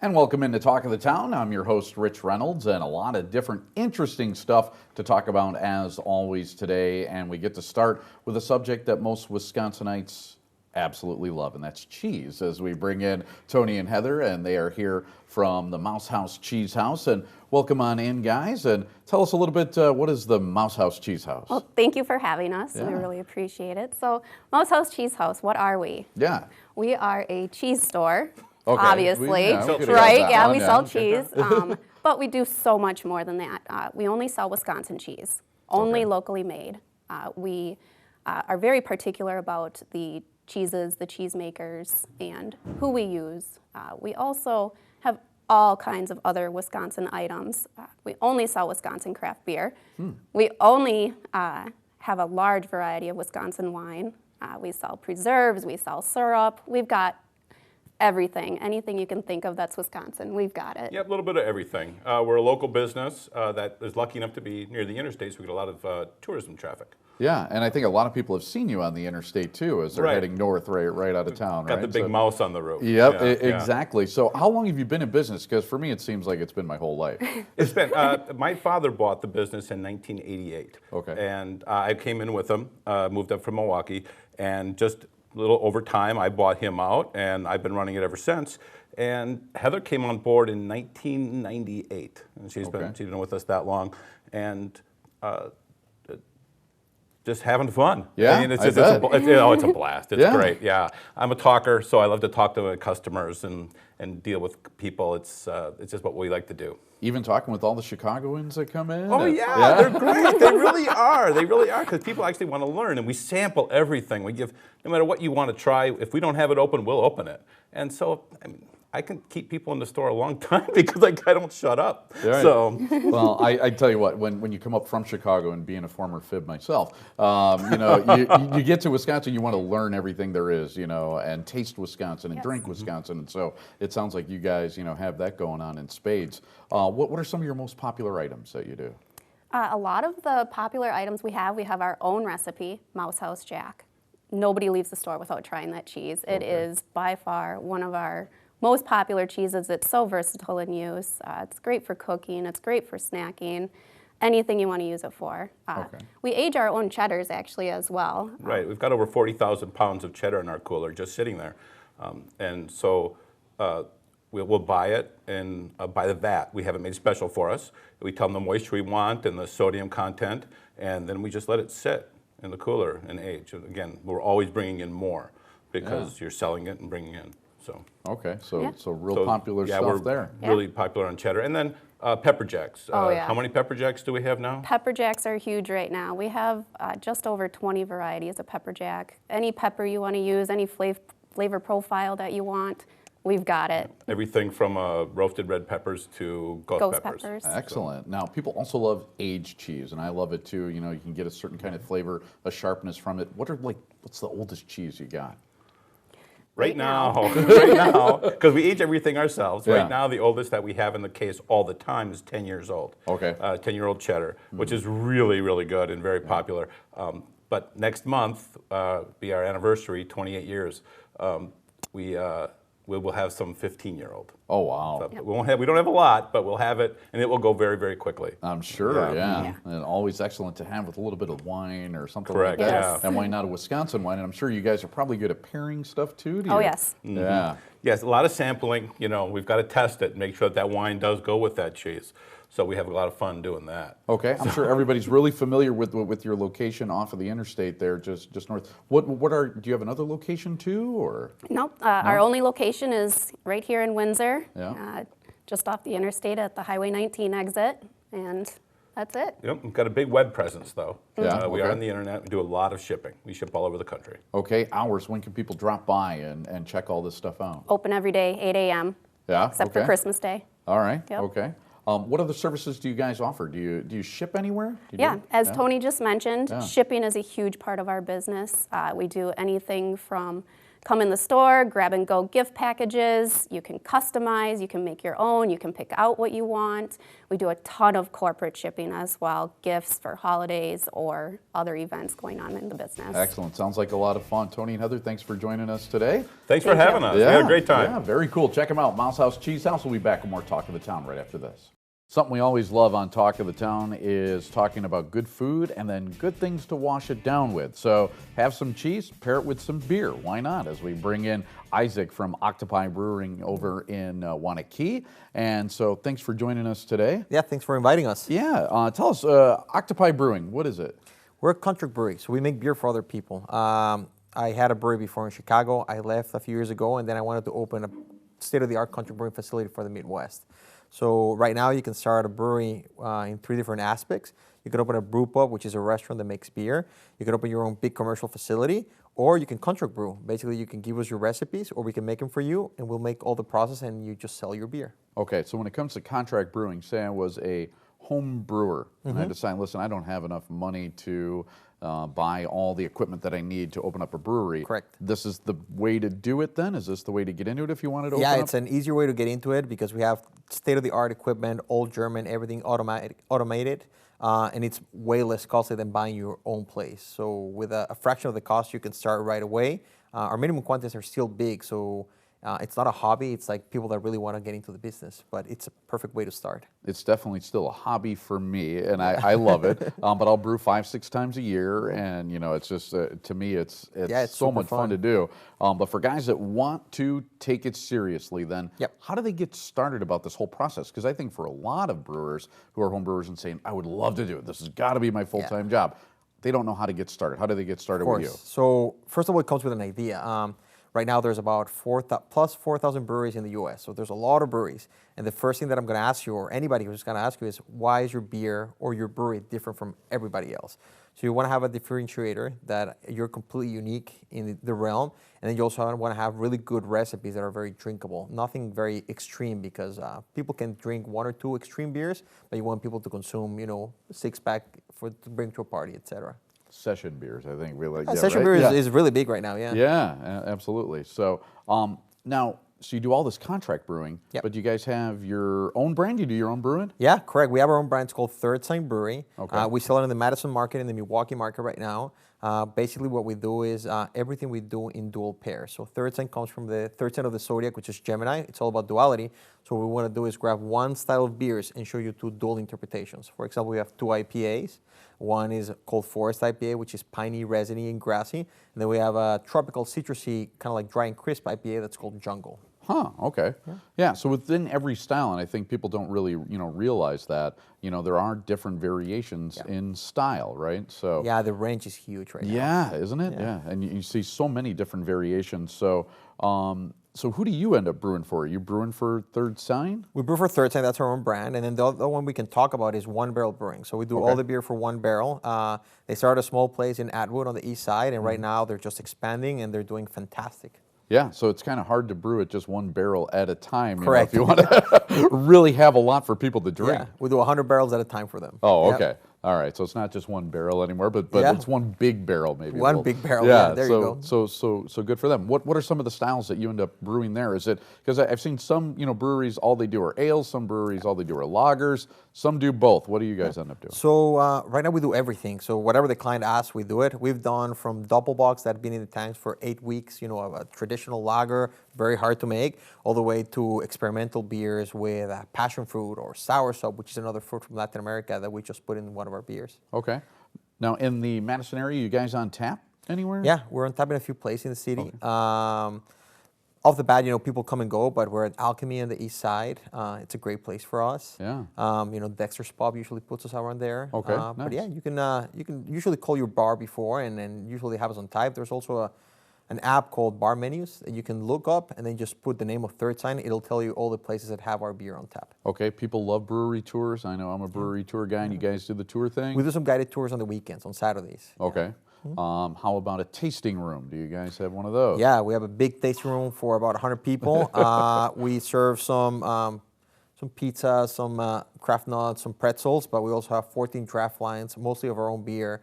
And welcome into Talk of the Town. I'm your host, Rich Reynolds, and a lot of different interesting stuff to talk about as always today. And we get to start with a subject that most Wisconsinites absolutely love, and that's cheese, as we bring in Tony and Heather, and they are here from the Mouse House Cheese House. And welcome on in, guys, and tell us a little bit, what is the Mouse House Cheese House? Well, thank you for having us. Yeah. We really appreciate it. So, Mouse House Cheese House, what are we? Yeah. We are a cheese store, Okay. obviously, We could have right? got that Yeah, one, we yeah. sell cheese, but we do so much more than that. We only sell Wisconsin cheese, only Okay. locally made. We are very particular about the cheeses, the cheesemakers, and who we use. We also have all kinds of other Wisconsin items. We only sell Wisconsin craft beer. We only have a large variety of Wisconsin wine. We sell preserves, we sell syrup. We've got everything, anything you can think of that's Wisconsin, we've got it. Yeah, a little bit of everything. We're a local business that is lucky enough to be near the interstate, so we get a lot of tourism traffic. Yeah, and I think a lot of people have seen you on the interstate too, as they're Right. heading north right out of town, Got right? the big mouse on the roof. Yep, Yeah, yeah. exactly. So how long have you been in business? Because for me, it seems like it's been my whole life. It's been, my father bought the business in 1988. Okay. And I came in with him, moved up from Milwaukee, and just a little over time, I bought him out, and I've been running it ever since. And Heather came on board in 1998, and she's been with us that long, and just having fun. Yeah, I mean, it's I just bet. it's a blast. It's Yeah. great. Yeah, I'm a talker, so I love to talk to my customers and deal with people. It's just what we like to do. Even talking with all the Chicagoans that come in? Oh yeah, they're great. They really are. They really are, because people actually want to learn, and we sample everything. We give, no matter what you want to try. If we don't have it open, we'll open it. And so, I mean, I can keep people in the store a long time because I don't shut up. Right. So, Well, I tell you what, when you come up from Chicago, and being a former Fib myself, you get to Wisconsin, you want to learn everything there is, and taste Wisconsin and Yes. drink Wisconsin. And so it sounds like you guys, have that going on in spades. What are some of your most popular items that you do? A lot of the popular items we have our own recipe, Mouse House Jack. Nobody leaves the store without trying that cheese. It is by far one of our most popular cheeses. It's so versatile in use. It's great for cooking. It's great for snacking. Anything you want to use it for. We age our own cheddars actually as well. right, we've got over 40,000 pounds of cheddar in our cooler just sitting there, and so we'll buy it and buy the vat. We have it made special for us. We tell them the moisture we want and the sodium content, and then we just let it sit in the cooler and age. And again, we're always bringing in more because you're selling it and bringing in. So Okay, so Yeah. so real popular yeah, stuff we're there. really popular on cheddar. And then pepper jacks. Oh, yeah. How many pepper jacks do we have now? Pepper jacks are huge right now. We have just over 20 varieties of pepper jack. Any pepper you want to use, any flavor profile that you want, we've got it. Everything from roasted red peppers to ghost Peppers. Excellent. Now, people also love aged cheese, and I love it too. You can get a certain kind of flavor, a sharpness from it. What's the oldest cheese you got? Right Right now. now, because we age everything ourselves. Yeah. Right now, the oldest that we have in the case all the time is 10 years old. Okay. 10-year-old cheddar, which is really, really good and very popular. But next month, be our anniversary, 28 years. We will have some 15-year-old. Oh, wow. We don't have a lot, but we'll have it, and it will go very, very quickly. I'm sure, Yeah. yeah. And always excellent to have with a little bit of wine or something Correct, like that. Yes. And why not a Wisconsin wine? And I'm sure you guys are probably good at pairing stuff too. Do Oh, you? yes. Yeah. Yes, a lot of sampling. We've got to test it and make sure that wine does go with that cheese. So we have a lot of fun doing that. Okay, I'm sure everybody's really familiar with your location off of the interstate there, just north. Do you have another location too, or? Nope. Our only location is right here in Windsor, Yeah. just off the interstate at the Highway 19 exit, and that's it. Yep, we've got a big web presence though. Yeah, We are okay. on the internet. We do a lot of shipping. We ship all over the country. Okay, hours. When can people drop by and check all this stuff out? Open every day, 8 a.m., Yeah. except okay. for Christmas Day. All right. Yep. Okay. What other services do you guys offer? Do you ship anywhere? Do you Yeah, do- as Tony just mentioned, Yeah. shipping is a huge part of our business. We do anything from come in the store, grab and go gift packages. You can customize, you can make your own, you can pick out what you want. We do a ton of corporate shipping as well, gifts for holidays or other events going on in the business. Excellent. Sounds like a lot of fun. Tony and Heather, thanks for joining us today. Thanks for having us. We had a great time. Yeah, very cool. Check them out. Mouse House Cheese House. We'll be back with more Talk of the Town right after this. Something we always love on Talk of the Town is talking about good food and then good things to wash it down with. So have some cheese, pair it with some beer. Why not? As we bring in Isaac from Octopi Brewing over in Wanakee. And so thanks for joining us today. Yeah, thanks for inviting us. Yeah, tell us, Octopi Brewing, what is it? We're a country brewery, so we make beer for other people. I had a brewery before in Chicago. I left a few years ago, and then I wanted to open a state-of-the-art country brewing facility for the Midwest. So right now you can start a brewery in 3 different aspects. You can open a brew pub, which is a restaurant that makes beer. You can open your own big commercial facility, or you can contract brew. Basically, you can give us your recipes, or we can make them for you, and we'll make all the process, and you just sell your beer. Okay, so when it comes to contract brewing, say I was a home brewer, and I decide, listen, I don't have enough money to buy all the equipment that I need to open up a brewery. Correct. This is the way to do it then? Is this the way to get into it if you wanted to open Yeah, up? it's an easier way to get into it because we have state-of-the-art equipment, all German, everything automated, and it's way less costly than buying your own place. So with a fraction of the cost, you can start right away. Our minimum quantities are still big, so it's not a hobby. It's like people that really want to get into the business, but it's a perfect way to start. It's definitely still a hobby for me, and I love it. But I'll brew 5-6 times a year, and it's just to me, it's so much fun to do. But for guys that want to take it seriously, then how do they get started about this whole process? Because I think for a lot of brewers who are home brewers and saying, I would love to do it. This has got to be my full-time job. They don't know how to get started. How do they get started with you? So first of all, it comes with an idea. Right now, there's about 4,000 breweries in the U.S., so there's a lot of breweries. And the first thing that I'm going to ask you, or anybody who's going to ask you, is why is your beer or your brewery different from everybody else? So you want to have a differentiator that you're completely unique in the realm, and then you also want to have really good recipes that are very drinkable. Nothing very extreme, because people can drink 1 or 2 extreme beers, but you want people to consume, 6-pack to bring to a party, etc. Session beers, I think. Really, session beer is really big right now, Yeah, absolutely. So now, so you do all this contract brewing, but you guys have your own brand? You do your own brewing? Yeah, correct. We have our own brand. It's called Third Sign Brewery. Okay. We sell it in the Madison market and the Milwaukee market right now. Basically, what we do is everything we do in dual pairs. So third sign comes from the third sign of the zodiac, which is Gemini. It's all about duality. So what we want to do is grab one style of beers and show you 2 dual interpretations. For example, we have 2 IPAs. One is called Forest IPA, which is piney, resiny, and grassy. And then we have a tropical citrusy, kind of like dry and crisp IPA that's called Jungle. Huh, okay. Yeah, so within every style, and I think people don't really, realize that, there are different variations in style, right? So yeah, the range is huge right now. Yeah, isn't it? Yeah, and you see so many different variations. So so who do you end up brewing for? Are you brewing for Third Sign? We brew for Third Sign, that's our own brand. And then the other one we can talk about is One Barrel Brewing. So we do all the beer for One Barrel. They started a small place in Atwood on the east side, and right now they're just expanding and they're doing fantastic. Yeah, so it's kind of hard to brew it just 1 barrel at a time. Correct. If you want to really have a lot for people to drink. Yeah, we do 100 barrels at a time for them. Oh, okay. All right, so it's not just 1 barrel anymore, but it's 1 big barrel maybe. One big barrel, yeah, there you go. So good for them. What are some of the styles that you end up brewing there? Is it, because I've seen some breweries, all they do are ales, some breweries, all they do are lagers, some do both. What do you guys end up doing? So right now we do everything. So whatever the client asks, we do it. We've done from doppelbocks that have been in the tanks for 8 weeks, a traditional lager, very hard to make, all the way to experimental beers with passion fruit or soursop, which is another fruit from Latin America that we just put in one of our beers. Okay. Now, in the Madison area, you guys on tap anywhere? Yeah, we're on tap in a few places in the city. Okay. Off the bat, people come and go, but we're at Alchemy on the east side. It's a great place for us. Yeah. Dexter's Pub usually puts us around there. Okay, nice. But yeah, you can usually call your bar before and usually have us on tap. There's also an app called Bar Menus that you can look up and then just put the name of Third Sign. It'll tell you all the places that have our beer on tap. Okay, people love brewery tours. I know I'm a brewery tour guy, and you guys do the tour thing? We do some guided tours on the weekends, on Saturdays. Okay. How about a tasting room? Do you guys have one of those? Yeah, we have a big tasting room for about 100 people. We serve some pizza, some craft nuts, some pretzels, but we also have 14 draft lines, mostly of our own beer.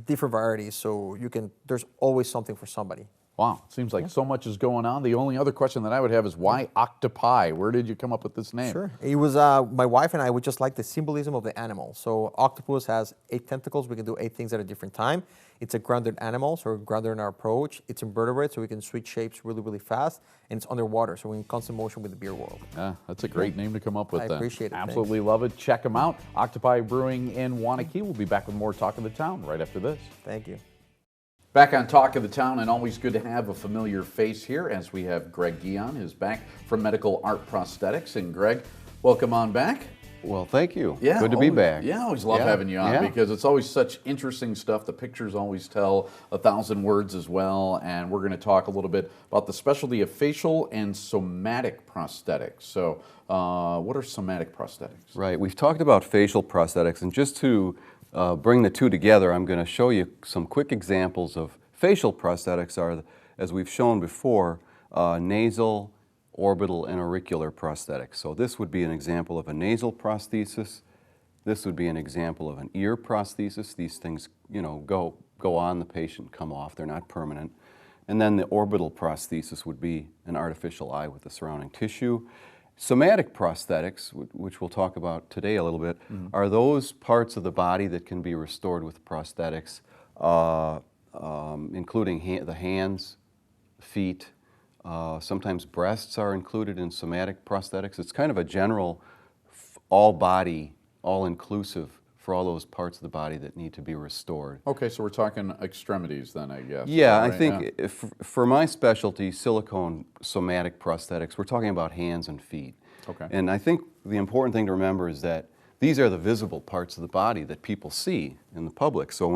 Different varieties, so there's always something for somebody. Wow, seems like so much is going on. The only other question that I would have is why Octopi? Where did you come up with this name? Sure. It was my wife and I would just like the symbolism of the animal. So octopus has 8 tentacles. We can do 8 things at a different time. It's a grounded animal, so we're grounded in our approach. It's invertebrate, so we can switch shapes really, really fast. And it's underwater, so we're in constant motion with the beer world. Yeah, that's a great name to come up with. I appreciate it. Absolutely love it. Check them out. Octopi Brewing in Wanakee. We'll be back with more Talk of the Town right after this. Thank you. Back on Talk of the Town, and always good to have a familiar face here as we have Greg Gyan, who's back from Medical Art Prosthetics. And Greg, welcome on back. Well, thank you. Yeah, Good to be back. Yeah, always love having you on because it's always such interesting stuff. The pictures always tell 1,000 words as well. And we're going to talk a little bit about the specialty of facial and somatic prosthetics. So what are somatic prosthetics? Right. We've talked about facial prosthetics, and just to bring the two together, I'm going to show you some quick examples of facial prosthetics are, as we've shown before, nasal, orbital, and auricular prosthetics. So this would be an example of a nasal prosthesis. This would be an example of an ear prosthesis. These things, you know, go on the patient, come off. They're not permanent. And then the orbital prosthesis would be an artificial eye with the surrounding tissue. Somatic prosthetics, which we'll talk about today a little bit, are those parts of the body that can be restored with prosthetics, including the hands, feet. Sometimes breasts are included in somatic prosthetics. It's kind of a general, all-body, all-inclusive for all those parts of the body that need to be restored. Okay, so we're talking extremities then, I guess. Yeah, right? I think for my specialty, silicone somatic prosthetics, we're talking about hands and feet. Okay. And I think the important thing to remember is that these are the visible parts of the body that people see in the public. So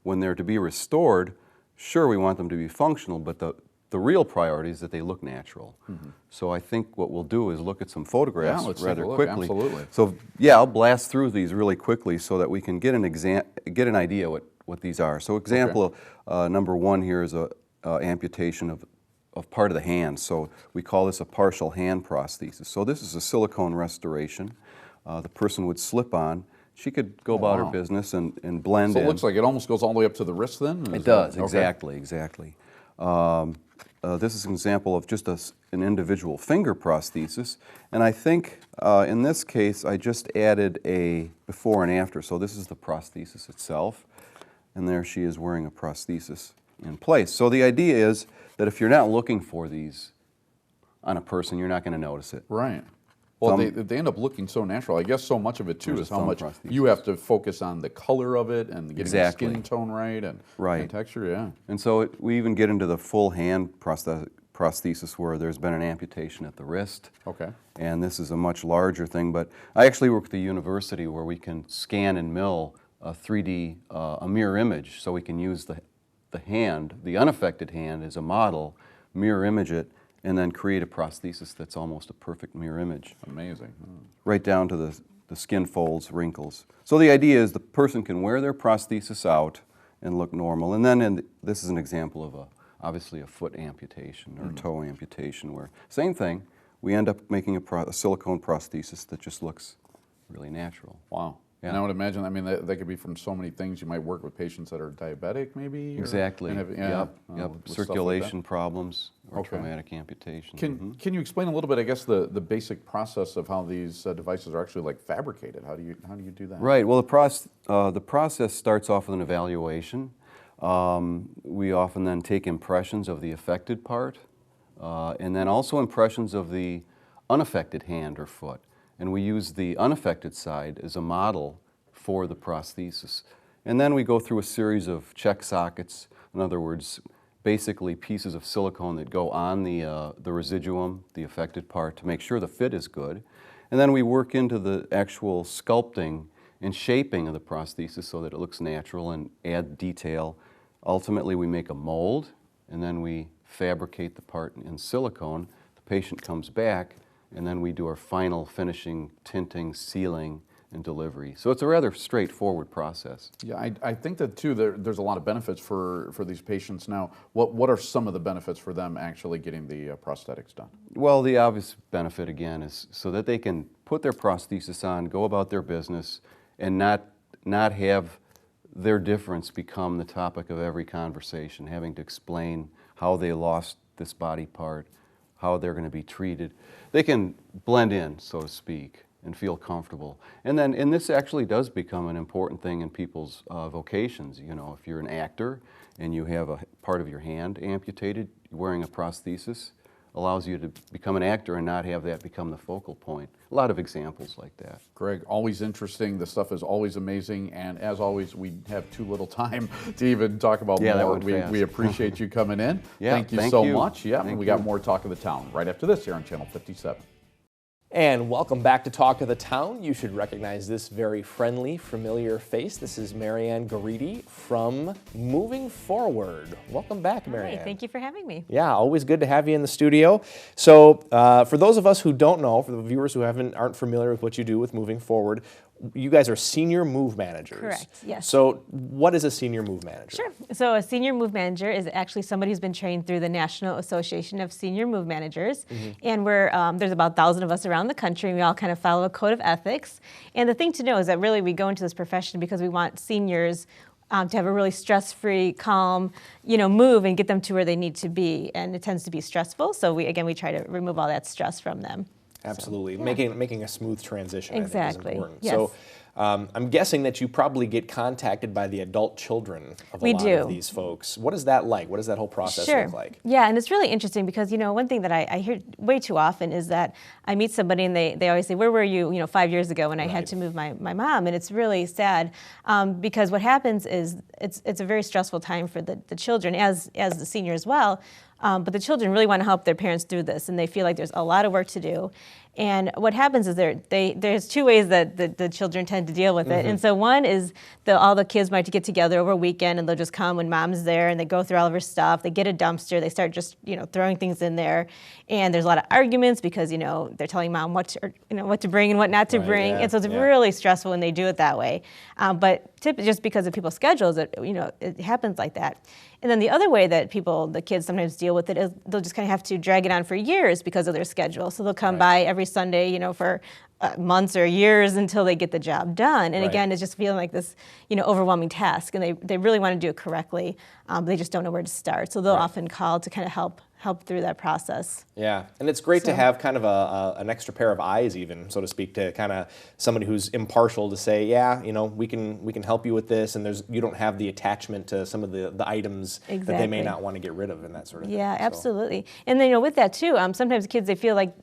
when they're to be restored, sure, we want them to be functional, but the real priority is that they look natural. So I think what we'll do is look at some photographs rather quickly. Absolutely. So yeah, I'll blast through these really quickly so that we can get an idea what these are. So example number 1 here is a amputation of part of the hand. So we call this a partial hand prosthesis. So this is a silicone restoration. The person would slip on. She could go about her business and blend in. So it looks like it almost goes all the way up to the wrist then? It does, exactly. This is an example of just an individual finger prosthesis. And I think in this case, I just added a before and after. So this is the prosthesis itself. And there she is wearing a prosthesis in place. So the idea is that if you're not looking for these on a person, you're not going to notice it. Right. Well, they end up looking so natural. I guess so much of it, too, is how much you have to focus on the color of it and getting the skin tone right and texture, yeah. And so we even get into the full hand prosthesis where there's been an amputation at the wrist. Okay. And this is a much larger thing. But I actually work at the university where we can scan and mill a 3D, a mirror image, so we can use the hand, the unaffected hand, as a model, mirror image it, and then create a prosthesis that's almost a perfect mirror image. Amazing. Right down to the skin folds, wrinkles. So the idea is the person can wear their prosthesis out and look normal. And then this is an example of obviously a foot amputation or toe amputation where, same thing, we end up making a silicone prosthesis that just looks really natural. Wow. Yeah. And I would imagine, I mean, that could be from so many things. You might work with patients that are diabetic, maybe? Exactly. Yep. Circulation problems or traumatic amputation. Can you explain a little bit, I guess, the basic process of how these devices are actually like fabricated? How do you do that? Right. Well, the process starts off with an evaluation. We often then take impressions of the affected part, and then also impressions of the unaffected hand or foot. And we use the unaffected side as a model for the prosthesis. And then we go through a series of check sockets, in other words, basically pieces of silicone that go on the residuum, the affected part, to make sure the fit is good. And then we work into the actual sculpting and shaping of the prosthesis so that it looks natural and add detail. Ultimately, we make a mold, and then we fabricate the part in silicone. The patient comes back, and then we do our final finishing, tinting, sealing, and delivery. So it's a rather straightforward process. Yeah, I think that too, there's a lot of benefits for these patients now. What are some of the benefits for them actually getting the prosthetics done? Well, the obvious benefit, again, is so that they can put their prosthesis on, go about their business, and not have their difference become the topic of every conversation, having to explain how they lost this body part, how they're going to be treated. They can blend in, so to speak, and feel comfortable. And this actually does become an important thing in people's vocations. You know, if you're an actor and you have a part of your hand amputated, wearing a prosthesis allows you to become an actor and not have that become the focal point. A lot of examples like that. Greg, always interesting. The stuff is always amazing. And as always, we have too little time to even talk about Yeah, that more. went fast. We appreciate you coming in. Yeah, thank you thank so you. much. Yeah, Thank we got you. more Talk of the Town right after this here on Channel 57. And welcome back to Talk of the Town. You should recognize this very friendly, familiar face. This is Marianne Garidi from Moving Forward. Welcome back, Marianne. Hi, thank you for having me. Yeah, always good to have you in the studio. So, for those of us who don't know, for the viewers who aren't familiar with what you do with Moving Forward, you guys are senior move managers. Correct, yes. So, what is a senior move manager? Sure. So a senior move manager is actually somebody who's been trained through the National Association of Senior Move Managers. And there's about 1,000 of us around the country, and we all kind of follow a code of ethics. And the thing to know is that really we go into this profession because we want seniors to have a really stress-free, calm, move and get them to where they need to be. And it tends to be stressful, so we try to remove all that stress from them. Absolutely. So, yeah. Making a smooth transition, Exactly, I think, is important. yes. So, I'm guessing that you probably get contacted by the adult children of a We lot do. of these folks. What is that like? What does that whole process Sure. look like? Yeah, and it's really interesting because, one thing that I hear way too often is that I meet somebody and they always say, where were you, 5 years ago when I had to move my mom? And it's really sad because what happens is it's a very stressful time for the children as the senior as well. But the children really want to help their parents through this, and they feel like there's a lot of work to do. And what happens is there's two ways that the children tend to deal with it. And so one is all the kids might get together over a weekend, and they'll just come when mom's there, and they go through all of her stuff. They get a dumpster. They start just throwing things in there, and there's a lot of arguments because they're telling mom what to bring and what not to bring, yeah, and so it's yeah. really stressful when they do it that way. But just because of people's schedules, it happens like that. And then the other way that the kids sometimes deal with it is they'll just kind of have to drag it on for years because of their schedule. So they'll come by every Sunday, for months or years until they get the job done. And Right. again, it's just feeling like this, overwhelming task. And they really want to do it correctly. They just don't know where to start. So they'll often call to kind of help through that process. Yeah, and it's great to So- have kind of an extra pair of eyes, even so to speak, to kind of somebody who's impartial to say, yeah, we can help you with this, and you don't have the attachment to some of the items that they may Exactly. not want to get rid of and that sort of thing. Yeah, So- absolutely. And then, with that too, sometimes kids, they feel like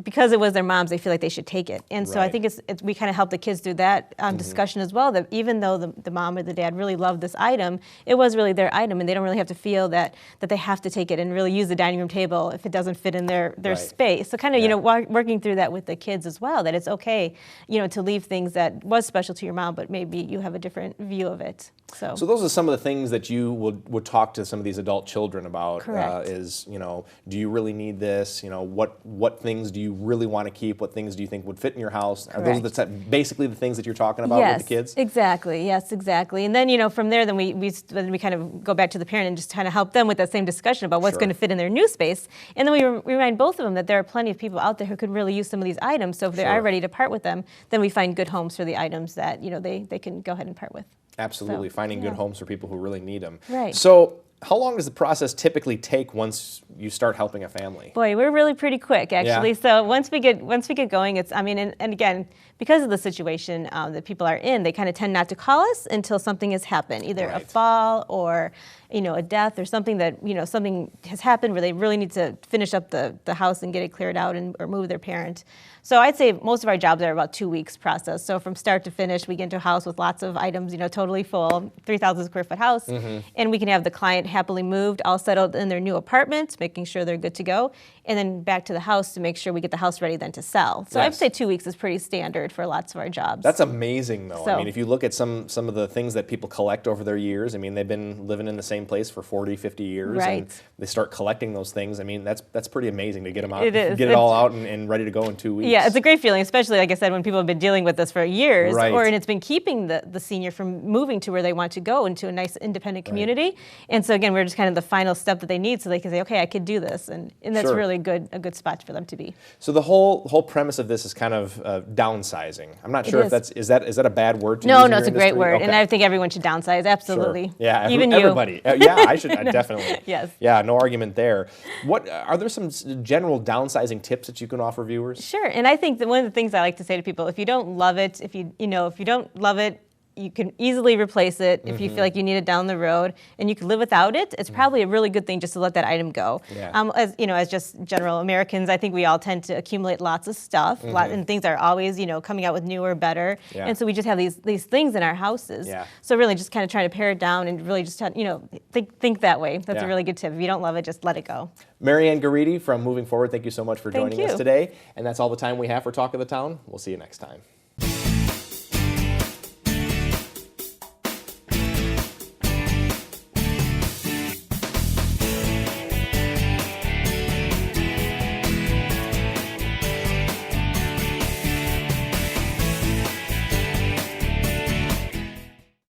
because it was their moms, they feel like they should take it. And so I Right. think we kind of help the kids through that discussion as well, that even though the mom or the dad really loved this item, it was really their item, and they don't really have to feel that they have to take it and really use the dining room table if it doesn't fit in their Right. space. So kind of, Yeah. working through that with the kids as well, that it's okay, to leave things that was special to your mom, but maybe you have a different view of it. So those are some of the things that you would talk to some of these adult children about. Correct. Do you really need this? What things do you really want to keep? What things do you think would fit in your house? Are those basically the things that you're talking about with the kids? Exactly. Yes, exactly. And then, from there, then we kind of go back to the parent and just kind of help them with that same discussion about what's Sure. going to fit in their new space. And then we remind both of them that there are plenty of people out there who could really use some of these items. So if they Sure. are ready to part with them, then we find good homes for the items that, they can go ahead and part with. Absolutely, So, finding good yeah. homes for people who really need them. Right. So how long does the process typically take once you start helping a family? Boy, we're really pretty quick, actually. Yeah. So once we get going, and again, because of the situation that people are in, they kind of tend not to call us until something has happened, either a Right. fall or a death or something that something has happened where they really need to finish up the house and get it cleared out or move their parent. So I'd say most of our jobs are about 2 weeks process. So from start to finish, we get into a house with lots of items, totally full, 3,000 square foot house, and we can have the client happily moved, all settled in their new apartment, making sure they're good to go, and then back to the house to make sure we get the house ready then to sell. So I'd Yes. say 2 weeks is pretty standard for lots of our jobs. That's amazing, though. I So- mean, if you look at some of the things that people collect over their years, I mean, they've been living in the same place for 40, 50 years, and Right. they start collecting those things. I mean, that's pretty amazing to get them out, It is. get it all out and ready to go in 2 weeks. Yeah, it's a great feeling, especially, like I said, when people have been dealing with this for years, Right. and it's been keeping the senior from moving to where they want to go into a nice independent community. And so, again, we're just kind of the final step that they need, so they can say, okay, I could do this, and that's Sure. really a good spot for them to be. So the whole premise of this is kind of downsizing. I'm not sure if is. is that a bad word to No, use in no, your it's a great industry? word, and Okay. I think everyone should downsize. Absolutely. Sure. Yeah, even everybody. Yeah, I should definitely. Yes. Yeah, no argument there. What are there some general downsizing tips that you can offer viewers? Sure, and I think that one of the things I like to say to people, if you don't love it, if you don't love it, you can easily replace it if you feel like you need it down the road, and you can live without it. It's probably a really good thing just to let that item go. Yeah. As you know, as just general Americans, I think we all tend to accumulate lots of stuff, and things are always coming out with newer, better, Yeah. and so we just have these things in our houses. Yeah. So really, just kind of trying to pare it down and really just think that way. That's Yeah. a really good tip. If you don't love it, just let it go. Marianne Garidi from Moving Forward, thank you so much for Thank joining us you. today. And that's all the time we have for Talk of the Town. We'll see you next time.